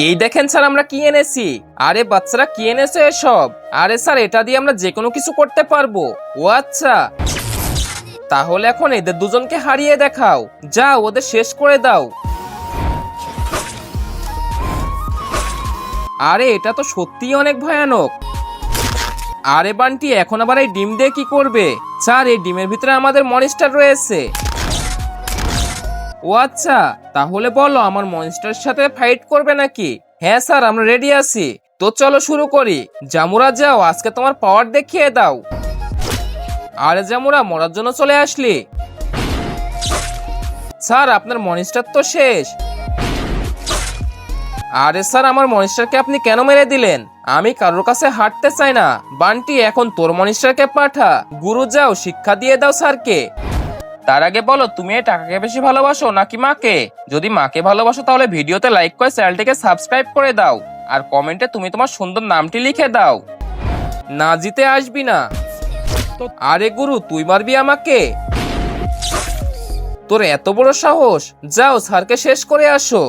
এই দেখেন স্যার আমরা কি এনেছি। আরে বাচ্চারা কি এনেছে এসব? আরে স্যার এটা দিয়ে আমরা যে কোনো কিছু করতে পারবো। ও আচ্ছা, তাহলে এখন এদের দুজনকে হারিয়ে দেখাও। যাও ওদের শেষ করে দাও। আরে এটা তো সত্যিই অনেক ভয়ানক। আরে বান্টি এখন আবার এই ডিম দিয়ে কি করবে? স্যার এই ডিমের ভিতরে আমাদের মনস্টার রয়েছে। ও আচ্ছা, তাহলে বলো আমার মনস্টারের সাথে ফাইট করবে নাকি? হ্যাঁ স্যার আমরা রেডি আছি। তো চলো শুরু করি। জামুরা যাও আজকে তোমার পাওয়ার দেখিয়ে দাও। আরে জামুরা মরার জন্য চলে আসলি? স্যার আপনার মনস্টার তো শেষ। আরে স্যার আমার মনস্টারকে আপনি কেন মেরে দিলেন? আমি কারোর কাছে হাঁটতে চাই না। বান্টি এখন তোর মনস্টারকে পাঠা। গুরু যাও শিক্ষা দিয়ে দাও স্যারকে। তার আগে বলো তুমি এই টাকাকে বেশি ভালোবাসো নাকি মাকে? যদি মাকে ভালোবাসো তাহলে ভিডিওতে লাইক করে চ্যানেলটিকে সাবস্ক্রাইব করে দাও। আর কমেন্টে তুমি তোমার সুন্দর নামটি লিখে দাও। না জিতে আসবি না। আরে গুরু তুই মারবি আমাকে? তোর এত বড় সাহস? যাও স্যারকে শেষ করে আসো।